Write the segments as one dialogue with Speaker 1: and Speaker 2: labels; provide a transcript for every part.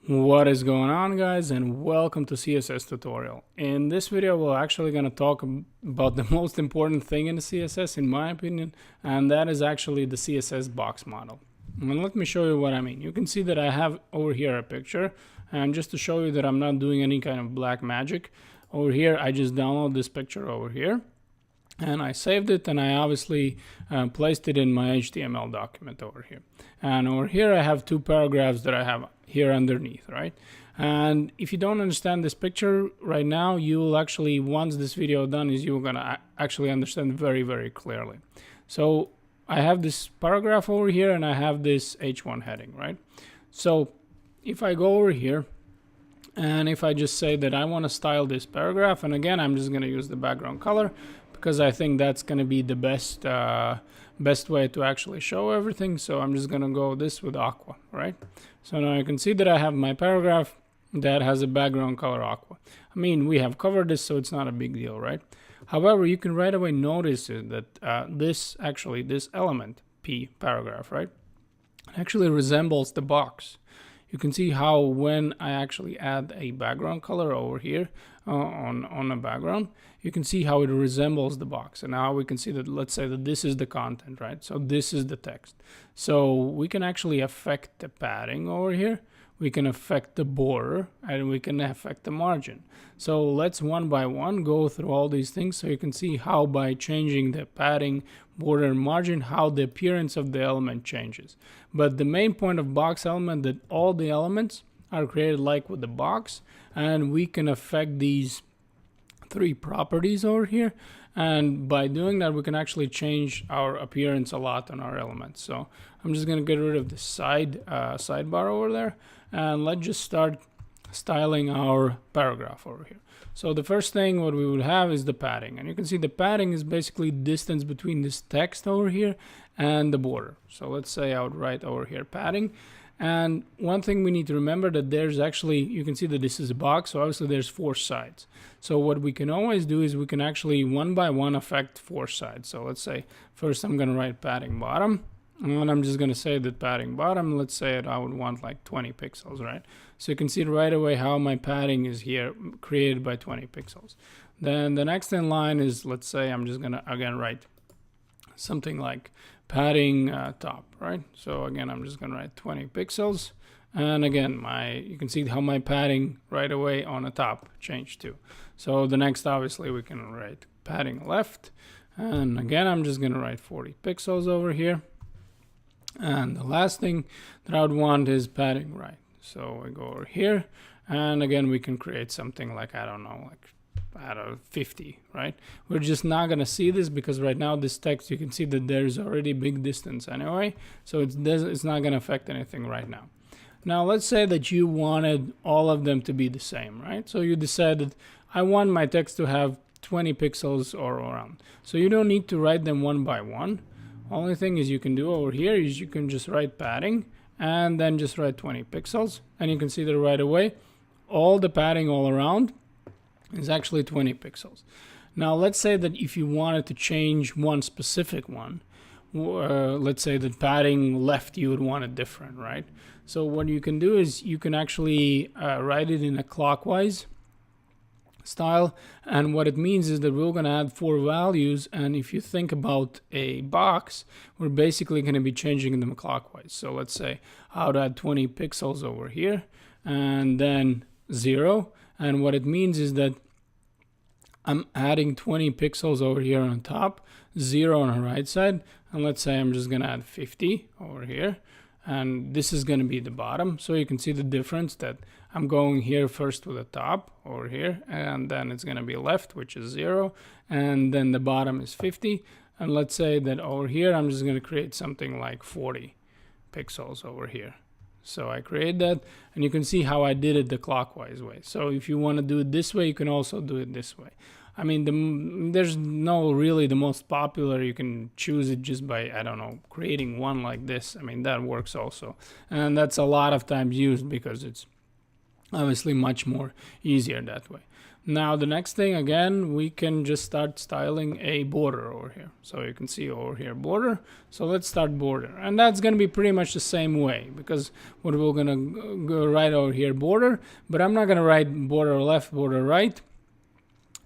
Speaker 1: What is going on, guys, and welcome to CSS tutorial. In this video we're actually going to talk about the most important thing in the CSS in my opinion, and that is actually the CSS box model. And let me show you what I mean. You can see that I have over here a picture, and just to show you that I'm not doing any kind of black magic, over here I just download this picture over here and I saved it, and I obviously placed it in my HTML document over here. And over here I have two paragraphs that I have here underneath, right? And if you don't understand this picture right now, you will actually, once this video done, is you're gonna actually understand very clearly. So I have this paragraph over here and I have this H1 heading, right? So if I go over here and if I just say that I want to style this paragraph, and again I'm just going to use the background color because I think that's going to be the best way to actually show everything. So I'm just going to go this with aqua, right? So now you can see that I have my paragraph that has a background color aqua. I mean, we have covered this, so it's not a big deal, right? However, you can right away notice that this element P paragraph, right, actually resembles the box. You can see how when I actually add a background color over here on a background, you can see how it resembles the box. And now we can see that, let's say that this is the content, right? So this is the text. So we can actually affect the padding over here. We can affect the border, and we can affect the margin. So let's one by one go through all these things so you can see how by changing the padding, border, and margin, how the appearance of the element changes. But the main point of box element, that all the elements are created like with the box, and we can affect these three properties over here, and by doing that we can actually change our appearance a lot on our elements. So I'm just going to get rid of the sidebar over there, and let's just start styling our paragraph over here. So the first thing what we would have is the padding, and you can see the padding is basically distance between this text over here and the border. So let's say I would write over here padding. And one thing we need to remember, that there's actually, you can see that this is a box, so obviously there's four sides. So what we can always do is we can actually one by one affect four sides. So let's say first I'm going to write padding bottom, and I'm just going to say that padding bottom, let's say I would want like 20 pixels, right? So you can see right away how my padding is here created by 20 pixels. Then the next in line is, let's say I'm just going to again write something like padding top, right? So again I'm just gonna write 20 pixels, and again you can see how my padding right away on the top changed too. So the next, obviously, we can write padding left, and again I'm just gonna write 40 pixels over here. And the last thing that I would want is padding right. So we go over here, and again we can create something like, I don't know, like out of 50, right? We're just not gonna see this because right now this text, you can see that there's already big distance anyway, so it's not gonna affect anything right now. Now let's say that you wanted all of them to be the same, right? So you decided I want my text to have 20 pixels or around. So you don't need to write them one by one. Only thing is you can do over here is you can just write padding and then just write 20 pixels, and you can see that right away all the padding all around is actually 20 pixels. Now let's say that if you wanted to change one specific one, let's say that padding left, you would want it different, right? So what you can do is you can actually write it in a clockwise style, and what it means is that we're going to add four values, and if you think about a box, we're basically going to be changing them clockwise. So let's say I would add 20 pixels over here and then 0, and what it means is that I'm adding 20 pixels over here on top, 0 on the right side, and let's say I'm just gonna add 50 over here, and this is gonna be the bottom. So you can see the difference, that I'm going here first with the top over here, and then it's gonna be left, which is 0, and then the bottom is 50, and let's say that over here I'm just gonna create something like 40 pixels over here. So I create that, and you can see how I did it the clockwise way. So if you want to do it this way, you can also do it this way. I mean, there's no really the most popular. You can choose it just by, I don't know, creating one like this. I mean, that works also. And that's a lot of times used because it's obviously much more easier that way. Now the next thing, again, we can just start styling a border over here. So you can see over here border. So let's start border, and that's going to be pretty much the same way, because what we're going to go right over here border, but I'm not going to write border left, border right.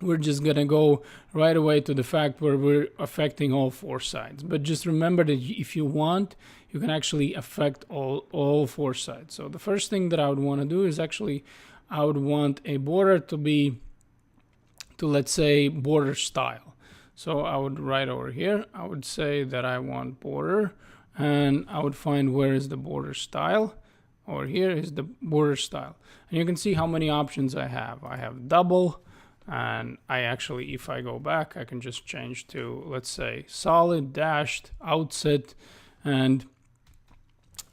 Speaker 1: We're just going to go right away to the fact where we're affecting all four sides. But just remember that if you want, you can actually affect all four sides. So the first thing that I would want to do is actually I would want a border to be let's say border style. So I would write over here, I would say that I want border, and I would find where is the border style. Over here is the border style, and you can see how many options I have. I have double, and I actually, if I go back, I can just change to, let's say, solid, dashed, outset. And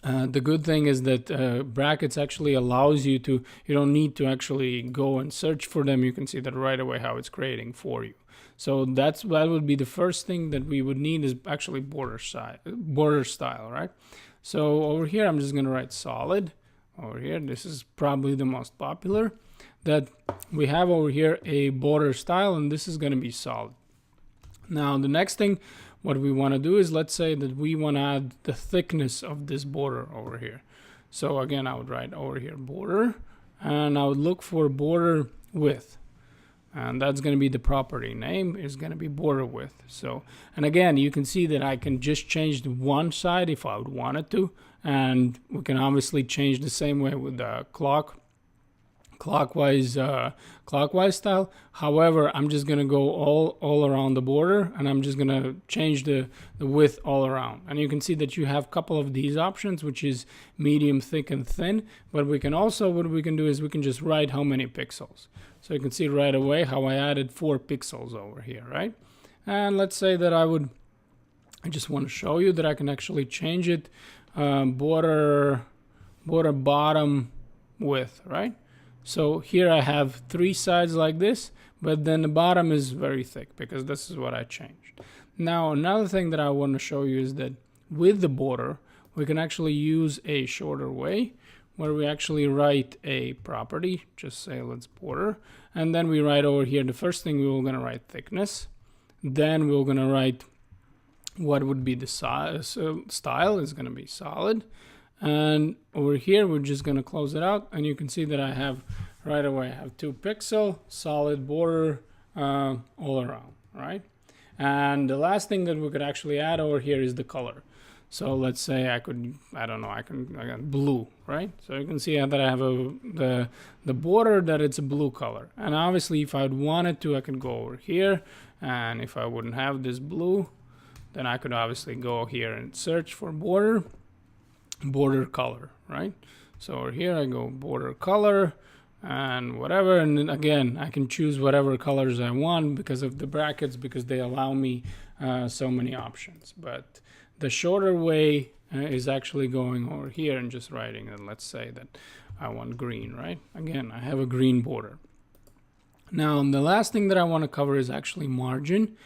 Speaker 1: the good thing is that brackets actually allows you to, you don't need to actually go and search for them. You can see that right away how it's creating for you. So that would be the first thing that we would need, is actually border style, right? So over here, I'm just going to write solid over here. This is probably the most popular that we have over here, a border style, and this is going to be solid. Now the next thing what we want to do is, let's say that we want to add the thickness of this border over here. So again, I would write over here border, and I would look for border width, and that's going to be the property name, is going to be border width. So, and again, you can see that I can just change the one side if I would want it to, and we can obviously change the same way with the clockwise style. However, I'm just going to go all around the border, and I'm just going to change the width all around. And you can see that you have a couple of these options, which is medium, thick, and thin. But we can also, what we can do is we can just write how many pixels. So you can see right away how I added 4 pixels over here, right? And let's say that I just want to show you that I can actually change it, border bottom width, right? So here I have 3 sides like this, but then the bottom is very thick because this is what I changed. Now another thing that I want to show you is that with the border, we can actually use a shorter way where we actually write a property, just say let's border, and then we write over here, the first thing we were going to write thickness, then we're going to write what would be the size, style is going to be solid. And over here, we're just going to close it out. And you can see that I have right away, I have 2 pixel solid border all around, right? And the last thing that we could actually add over here is the color. So let's say I got blue, right? So you can see that I have the border that it's a blue color. And obviously, if I wanted to, I could go over here. And if I wouldn't have this blue, then I could obviously go here and search for border color, right? So over here I go border color and whatever, and then again I can choose whatever colors I want because of the brackets, because they allow me so many options. But the shorter way is actually going over here and just writing, and let's say that I want green, right? Again, I have a green border. Now the last thing that I want to cover is actually margin,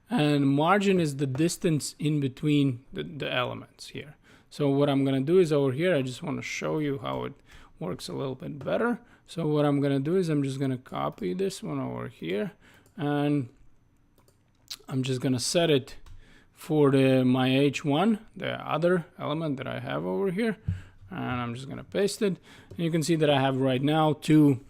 Speaker 1: and margin is the distance in between the elements here. So what I'm going to do is over here, I just want to show you how it works a little bit better. So what I'm going to do is I'm just going to copy this one over here, and I'm just going to set it for my H1, the other element that I have over here, and I'm just going to paste it. And you can see that I have right now two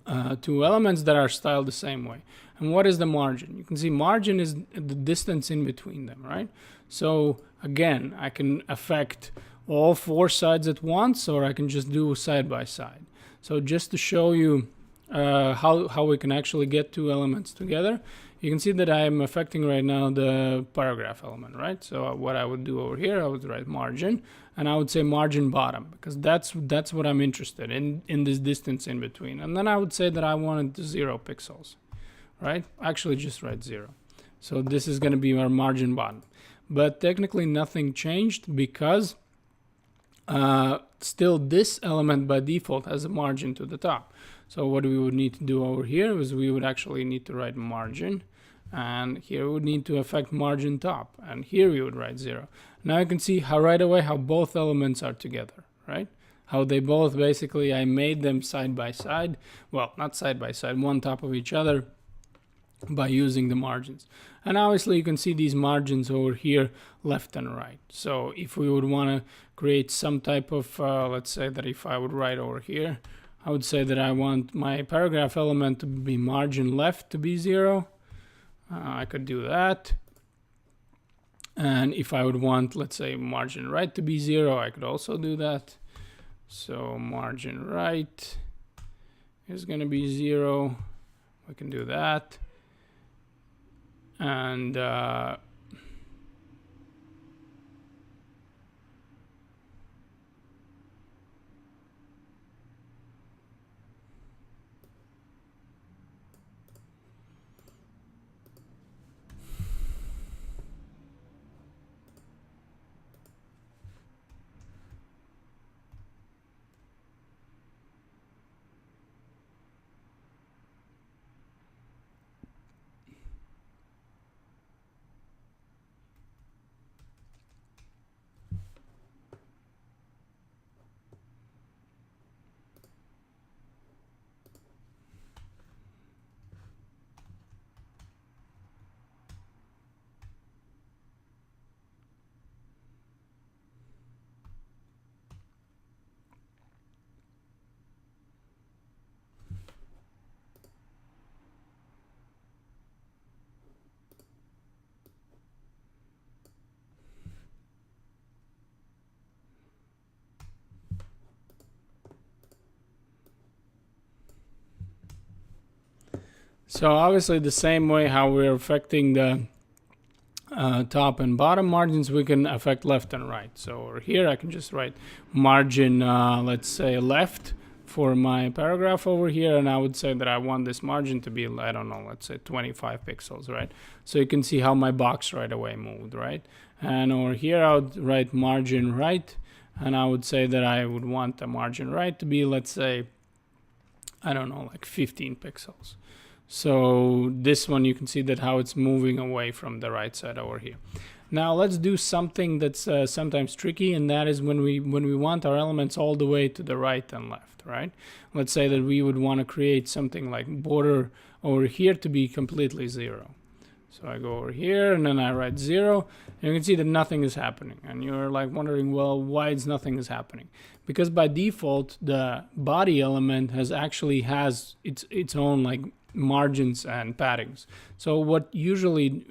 Speaker 1: elements that are styled the same way. And what is the margin? You can see margin is the distance in between them, right? So again, I can affect all 4 sides at once, or I can just do side by side. So just to show you how we can actually get 2 elements together, you can see that I am affecting right now the paragraph element, right? So what I would do over here, I would write margin, and I would say margin bottom, because that's what I'm interested in this distance in between. And then I would say that I wanted 0 pixels, right? Actually, just write 0. So this is going to be our margin bottom. But technically nothing changed because still this element by default has a margin to the top. So what we would need to do over here is we would actually need to write margin, and here we would need to affect margin top, and here we would write 0. Now you can see how right away how both elements are together, right? how they both basically, I made them side by side. Well, not side by side, one top of each other by using the margins. And obviously you can see these margins over here, left and right. So if we would want to create some type of, let's say that if I would write over here, I would say that I want my paragraph element to be margin left to be 0. I could do that. And if I would want, let's say, margin right to be 0, I could also do that. So margin right is going to be 0. We can do that. And so obviously the same way how we're affecting the top and bottom margins, we can affect left and right. So over here I can just write margin, let's say left for my paragraph over here, and I would say that I want this margin to be, I don't know, let's say 25 pixels, right? So you can see how my box right away moved, right? And over here I would write margin right, and I would say that I would want the margin right to be, let's say, I don't know, like 15 pixels. So this one, you can see that how it's moving away from the right side over here. Now let's do something that's sometimes tricky, and that is when we want our elements all the way to the right and left, right? Let's say that we would want to create something like border over here to be completely 0. So I go over here and then I write 0, and you can see that nothing is happening. And you're like wondering, well, why is nothing is happening? Because by default, the body element has its own like margins and paddings. So what usually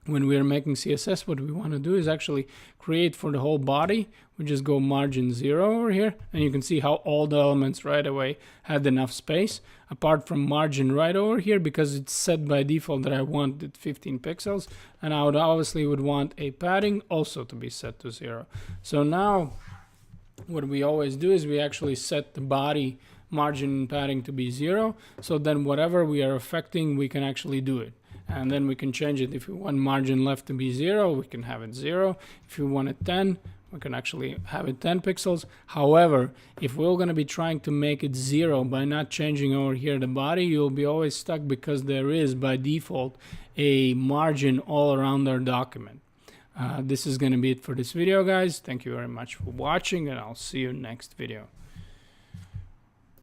Speaker 1: when we are making CSS, what we want to do is actually create for the whole body. We just go margin 0 over here, and you can see how all the elements right away had enough space, apart from margin right over here, because it's set by default that I wanted 15 pixels, and I would obviously want a padding also to be set to 0. So now what we always do is we actually set the body margin padding to be 0, so then whatever we are affecting, we can actually do it. And then we can change it. If we want margin left to be 0, we can have it 0. If we want it 10, we can actually have it 10 pixels. However, if we're going to be trying to make it 0 by not changing over here the body, you'll be always stuck, because there is by default a margin all around our document. This is going to be it for this video, guys. Thank you very much for watching, and I'll see you next video.